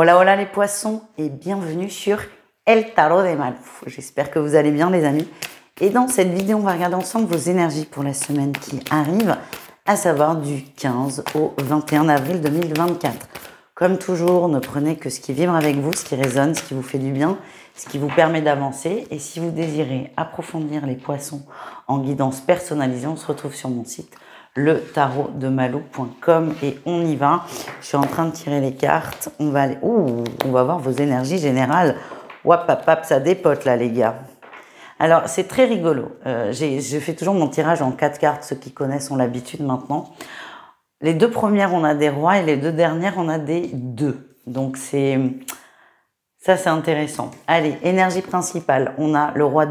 Hola, hola les poissons et bienvenue sur El Tarot de Malou. J'espère que vous allez bien les amis. Et dans cette vidéo, on va regarder ensemble vos énergies pour la semaine qui arrive, à savoir du 15 au 21 avril 2024. Comme toujours, ne prenez que ce qui vibre avec vous, ce qui résonne, ce qui vous fait du bien, ce qui vous permet d'avancer. Et si vous désirez approfondir les poissons en guidance personnalisée, on se retrouve sur mon site letarotdemalou.com et on y va. Je suis en train de tirer les cartes. On va aller. Ouh, on va voir vos énergies générales. Wap, pap, pap, ça dépote là, les gars. Alors, c'est très rigolo. Je fais toujours mon tirage en 4 cartes. Ceux qui connaissent ont l'habitude maintenant. Les 2 premières, on a des rois et les 2 dernières, on a des 2. Donc, c'est intéressant. Allez, énergie principale. On a le roi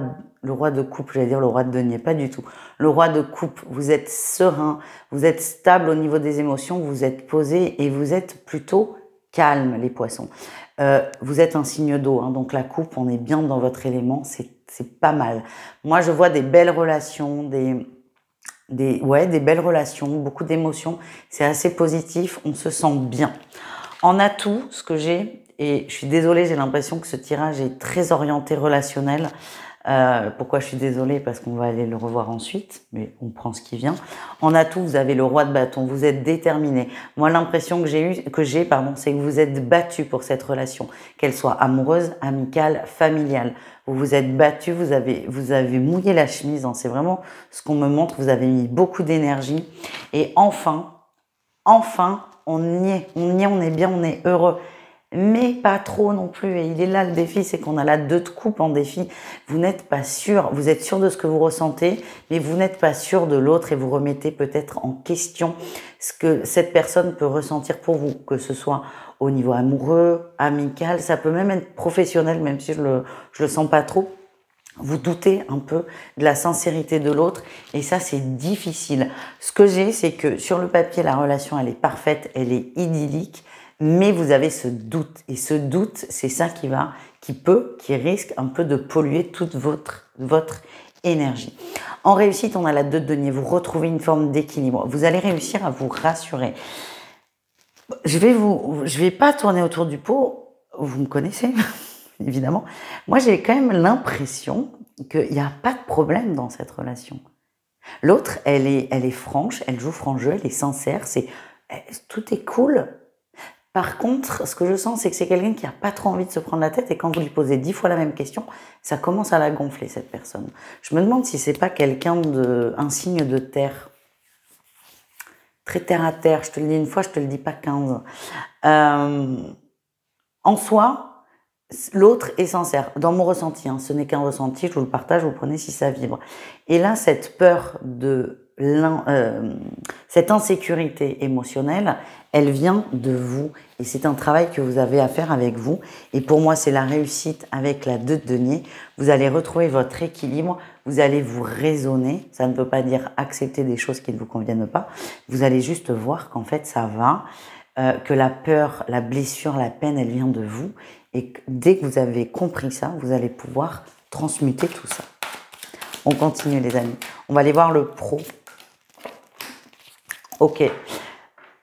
de coupe, j'allais dire le roi de denier, pas du tout. Le roi de coupe, vous êtes serein, vous êtes stable au niveau des émotions, vous êtes posé et vous êtes plutôt calme, les poissons. Vous êtes un signe d'eau, hein, donc la coupe, on est bien dans votre élément, c'est pas mal. Moi, je vois des belles relations, des belles relations, beaucoup d'émotions. C'est assez positif, on se sent bien. En atout, ce que j'ai, et je suis désolée, j'ai l'impression que ce tirage est très orienté relationnel. Pourquoi je suis désolée? Parce qu'on va aller le revoir ensuite, mais on prend ce qui vient. En atout, vous avez le roi de bâton, vous êtes déterminé. Moi, l'impression que j'ai, c'est que vous êtes battu pour cette relation, qu'elle soit amoureuse, amicale, familiale. Vous vous êtes battu, vous avez mouillé la chemise, hein. C'est vraiment ce qu'on me montre, vous avez mis beaucoup d'énergie. Et enfin, on y est, on est bien, on est heureux. Mais pas trop non plus. Et il est là le défi, c'est qu'on a la 2 de coupe en défi. Vous n'êtes pas sûr, vous êtes sûr de ce que vous ressentez, mais vous n'êtes pas sûr de l'autre et vous remettez peut-être en question ce que cette personne peut ressentir pour vous, que ce soit au niveau amoureux, amical, ça peut même être professionnel, même si je le sens pas trop. Vous doutez un peu de la sincérité de l'autre et ça, c'est difficile. Ce que j'ai, c'est que sur le papier, la relation, elle est parfaite, elle est idyllique. Mais vous avez ce doute. Et ce doute, c'est ça qui risque un peu de polluer toute votre énergie. En réussite, on a la 2 de denier. Vous retrouvez une forme d'équilibre. Vous allez réussir à vous rassurer. Je vais pas tourner autour du pot. Vous me connaissez, évidemment. Moi, j'ai quand même l'impression qu'il n'y a pas de problème dans cette relation. L'autre, elle est franche, elle joue franc jeu, elle est sincère. Tout est cool. Par contre, ce que je sens, c'est que c'est quelqu'un qui n'a pas trop envie de se prendre la tête et quand vous lui posez 10 fois la même question, ça commence à la gonfler, cette personne. Je me demande si c'est pas un signe de terre. Très terre à terre. Je te le dis une fois, je te le dis pas 15. En soi, l'autre est sincère. Dans mon ressenti, hein, ce n'est qu'un ressenti, je vous le partage, vous prenez si ça vibre. Et là, cette peur cette insécurité émotionnelle, elle vient de vous et c'est un travail que vous avez à faire avec vous et pour moi c'est la réussite avec la 2 de denier. Vous allez retrouver votre équilibre, vous allez vous raisonner, ça ne veut pas dire accepter des choses qui ne vous conviennent pas, vous allez juste voir qu'en fait ça va, que la peur, la blessure, la peine, elle vient de vous et dès que vous avez compris ça, vous allez pouvoir transmuter tout ça. On continue les amis, on va aller voir le pro. Ok.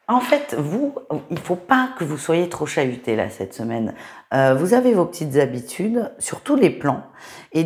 En fait, il faut pas que vous soyez trop chahuté là cette semaine. Vous avez vos petites habitudes sur tous les plans et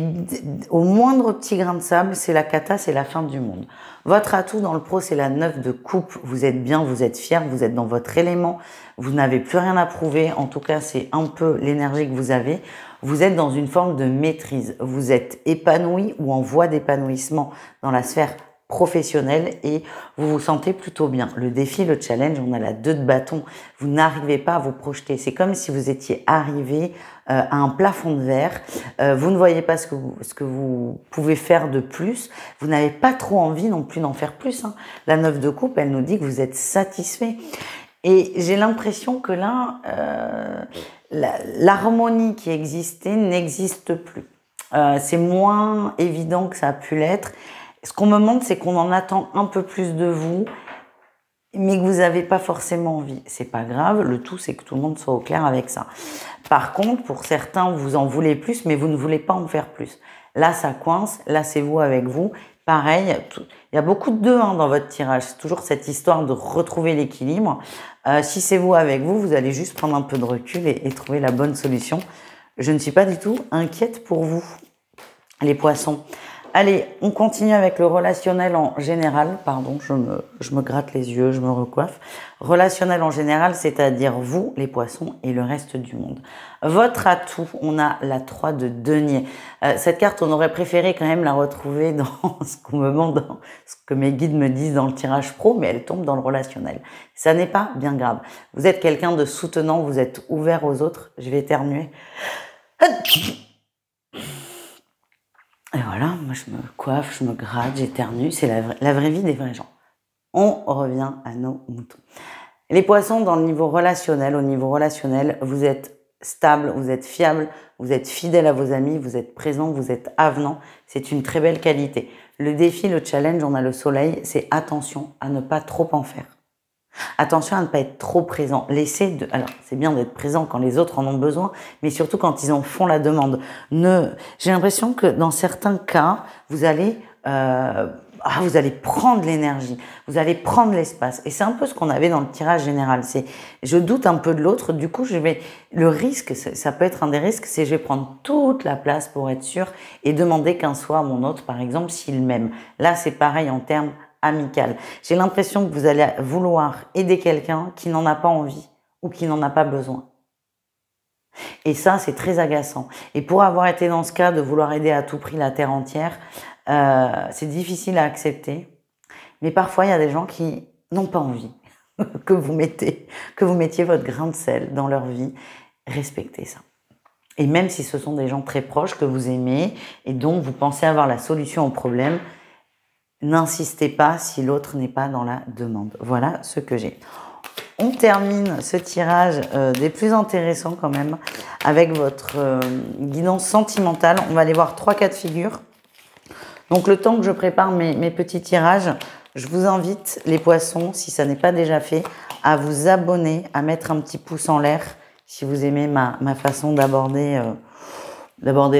au moindre petit grain de sable, c'est la cata, c'est la fin du monde. Votre atout dans le pro, c'est la 9 de coupe. Vous êtes bien, vous êtes fier, vous êtes dans votre élément, vous n'avez plus rien à prouver. En tout cas, c'est un peu l'énergie que vous avez. Vous êtes dans une forme de maîtrise. Vous êtes épanoui ou en voie d'épanouissement dans la sphère professionnel et vous vous sentez plutôt bien. Le défi, le challenge, on a la 2 de bâton. Vous n'arrivez pas à vous projeter. C'est comme si vous étiez arrivé à un plafond de verre. Vous ne voyez pas ce que vous pouvez faire de plus. Vous n'avez pas trop envie non plus d'en faire plus, hein. La 9 de coupe, elle nous dit que vous êtes satisfait. Et j'ai l'impression que là, l'harmonie qui existait n'existe plus. C'est moins évident que ça a pu l'être. Ce qu'on me montre, c'est qu'on en attend un peu plus de vous, mais que vous n'avez pas forcément envie. C'est pas grave, le tout, c'est que tout le monde soit au clair avec ça. Par contre, pour certains, vous en voulez plus, mais vous ne voulez pas en faire plus. Là, ça coince, là, c'est vous avec vous. pareil, il y a beaucoup de deux dans votre tirage. C'est toujours cette histoire de retrouver l'équilibre. Si c'est vous avec vous, vous allez juste prendre un peu de recul et trouver la bonne solution. Je ne suis pas du tout inquiète pour vous, les poissons. Allez, on continue avec le relationnel en général. Pardon, je me gratte les yeux, je me recoiffe. Relationnel en général, c'est-à-dire vous, les poissons, et le reste du monde. Votre atout, on a la 3 de denier. Cette carte, on aurait préféré quand même la retrouver dans ce qu'on me demande, ce que mes guides me disent dans le tirage pro, mais elle tombe dans le relationnel. Ça n'est pas bien grave. Vous êtes quelqu'un de soutenant, vous êtes ouvert aux autres. Je vais éternuer. Et voilà, moi je me coiffe, je me gratte, j'éternue, c'est la vraie vie des vrais gens. On revient à nos moutons. Les poissons, dans le niveau relationnel, au niveau relationnel, vous êtes stable, vous êtes fiable, vous êtes fidèle à vos amis, vous êtes présent, vous êtes avenant. C'est une très belle qualité. Le défi, le challenge, on a le soleil, c'est attention à ne pas trop en faire. Attention à ne pas être trop présent. Alors, c'est bien d'être présent quand les autres en ont besoin, mais surtout quand ils en font la demande. J'ai l'impression que dans certains cas, vous allez prendre l'énergie, vous allez prendre l'espace. Et c'est un peu ce qu'on avait dans le tirage général. Je doute un peu de l'autre, du coup, le risque, ça peut être un des risques, c'est je vais prendre toute la place pour être sûr et demander qu'un soit à mon autre, par exemple, s'il m'aime. Là, c'est pareil en termes amical. J'ai l'impression que vous allez vouloir aider quelqu'un qui n'en a pas envie ou qui n'en a pas besoin. Et ça, c'est très agaçant. Et pour avoir été dans ce cas de vouloir aider à tout prix la terre entière, c'est difficile à accepter. Mais parfois, il y a des gens qui n'ont pas envie que vous mettiez votre grain de sel dans leur vie. Respectez ça. Et même si ce sont des gens très proches que vous aimez et dont vous pensez avoir la solution au problème, n'insistez pas si l'autre n'est pas dans la demande. Voilà ce que j'ai. On termine ce tirage des plus intéressants quand même avec votre guidance sentimentale. On va aller voir 3 cas de figure. Donc le temps que je prépare mes petits tirages, je vous invite les poissons, si ça n'est pas déjà fait, à vous abonner, à mettre un petit pouce en l'air si vous aimez ma façon d'aborder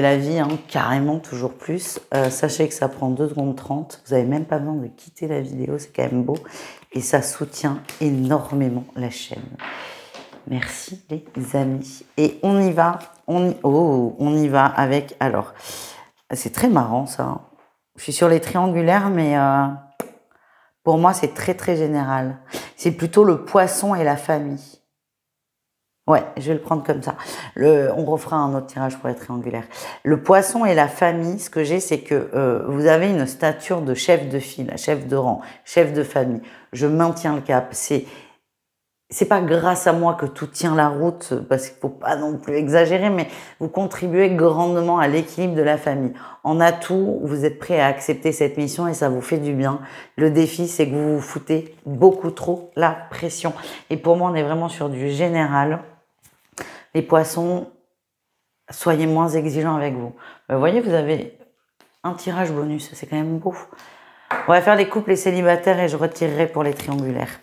la vie, carrément, toujours plus. Sachez que ça prend 2 secondes 30. Vous n'avez même pas besoin de quitter la vidéo, c'est quand même beau. Et ça soutient énormément la chaîne. Merci les amis. Et on y va. On y va avec... Alors, c'est très marrant ça. Je suis sur les triangulaires, mais pour moi, c'est très très général. C'est plutôt le poisson et la famille. Ouais, je vais le prendre comme ça. On refera un autre tirage pour les triangulaires. Le poisson et la famille, ce que j'ai, c'est que vous avez une stature de chef de file, chef de rang, chef de famille. Je maintiens le cap. C'est pas grâce à moi que tout tient la route, parce qu'il faut pas non plus exagérer, mais vous contribuez grandement à l'équilibre de la famille. En atout, vous êtes prêt à accepter cette mission et ça vous fait du bien. Le défi, c'est que vous vous foutez beaucoup trop la pression. Et pour moi, on est vraiment sur du général. Les poissons, soyez moins exigeants avec vous. Vous voyez, vous avez un tirage bonus, c'est quand même beau. On va faire les couples et célibataires et je retirerai pour les triangulaires.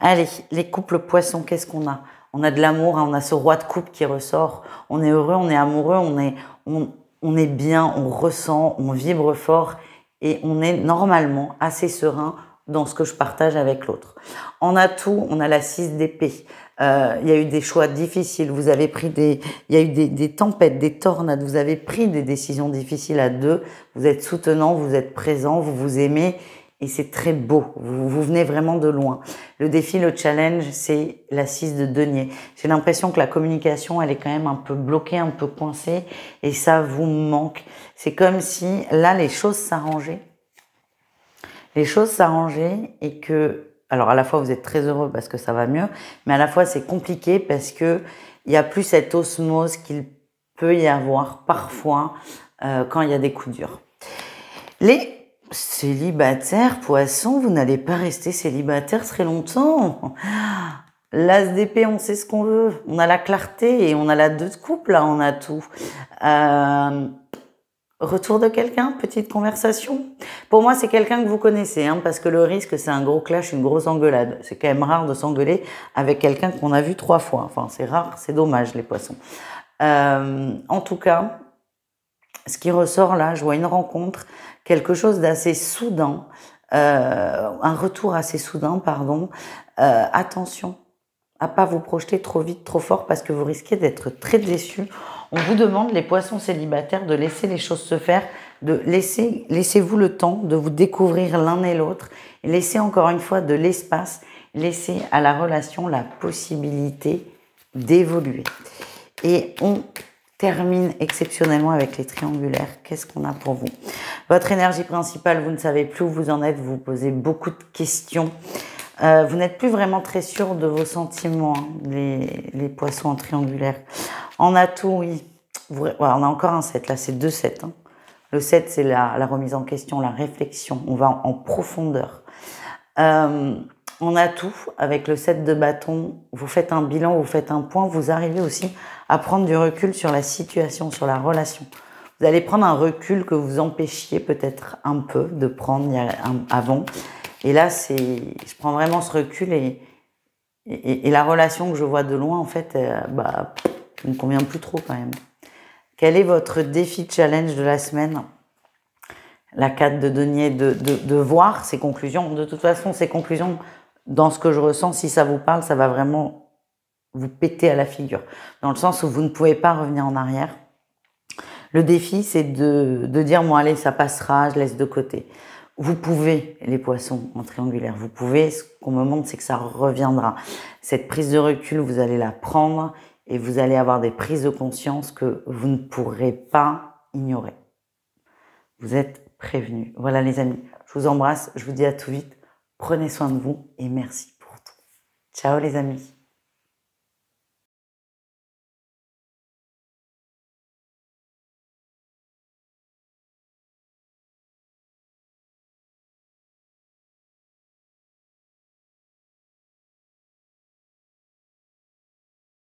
Allez, les couples poissons, qu'est-ce qu'on a? On a de l'amour, on a ce roi de coupe qui ressort. On est heureux, on est amoureux, on est bien, on ressent, on vibre fort et on est normalement assez serein dans ce que je partage avec l'autre. En atout, on a la 6 d'épée. Il y a eu des choix difficiles, vous avez pris il y a eu des tempêtes, des tornades, vous avez pris des décisions difficiles à deux, vous êtes soutenant, vous êtes présent, vous vous aimez et c'est très beau, vous venez vraiment de loin. Le défi, le challenge, c'est la 6 de denier. J'ai l'impression que la communication, elle est quand même un peu bloquée, un peu coincée et ça vous manque. C'est comme si là, les choses s'arrangeaient. Les choses s'arrangeaient et que... Alors, à la fois, vous êtes très heureux parce que ça va mieux, mais à la fois, c'est compliqué parce que il y a plus cette osmose qu'il peut y avoir parfois quand il y a des coups durs. Les célibataires, poissons, vous n'allez pas rester célibataire très longtemps. L'as d'épée, on sait ce qu'on veut. On a la clarté et on a la 2 de coupe, là, on a tout. Retour de quelqu'un, petite conversation. Pour moi, c'est quelqu'un que vous connaissez, parce que le risque, c'est un gros clash, une grosse engueulade. C'est quand même rare de s'engueuler avec quelqu'un qu'on a vu 3 fois. Enfin, c'est rare, c'est dommage, les poissons. En tout cas, ce qui ressort là, je vois une rencontre, quelque chose d'assez soudain, un retour assez soudain, pardon. Attention à pas vous projeter trop vite, trop fort, parce que vous risquez d'être très déçus. On vous demande, les poissons célibataires, de laisser les choses se faire, laissez-vous le temps de vous découvrir l'un et l'autre, et laissez encore une fois de l'espace, laissez à la relation la possibilité d'évoluer. Et on termine exceptionnellement avec les triangulaires. Qu'est-ce qu'on a pour vous? Votre énergie principale, vous ne savez plus où vous en êtes, vous vous posez beaucoup de questions. Vous n'êtes plus vraiment très sûr de vos sentiments, hein, les poissons en triangulaire. En atout, oui. Ouais, on a encore un 7, là, c'est 2 7. Hein. Le 7, c'est la remise en question, la réflexion. On va en profondeur. En atout, avec le 7 de bâton, vous faites un bilan, vous faites un point, vous arrivez aussi à prendre du recul sur la situation, sur la relation. Vous allez prendre un recul que vous empêchiez peut-être un peu de prendre avant. Et là, je prends vraiment ce recul et la relation que je vois de loin, en fait, ne me convient plus trop quand même. Quel est votre défi challenge de la semaine? La 4 de denier, de voir ces conclusions. De toute façon, ces conclusions, dans ce que je ressens, si ça vous parle, ça va vraiment vous péter à la figure. Dans le sens où vous ne pouvez pas revenir en arrière. Le défi, c'est de dire, bon, allez, ça passera, je laisse de côté. Vous pouvez, les poissons en triangulaire, vous pouvez, ce qu'on me montre, c'est que ça reviendra. Cette prise de recul, vous allez la prendre et vous allez avoir des prises de conscience que vous ne pourrez pas ignorer. Vous êtes prévenus. Voilà les amis, je vous embrasse, je vous dis à tout vite. Prenez soin de vous et merci pour tout. Ciao les amis.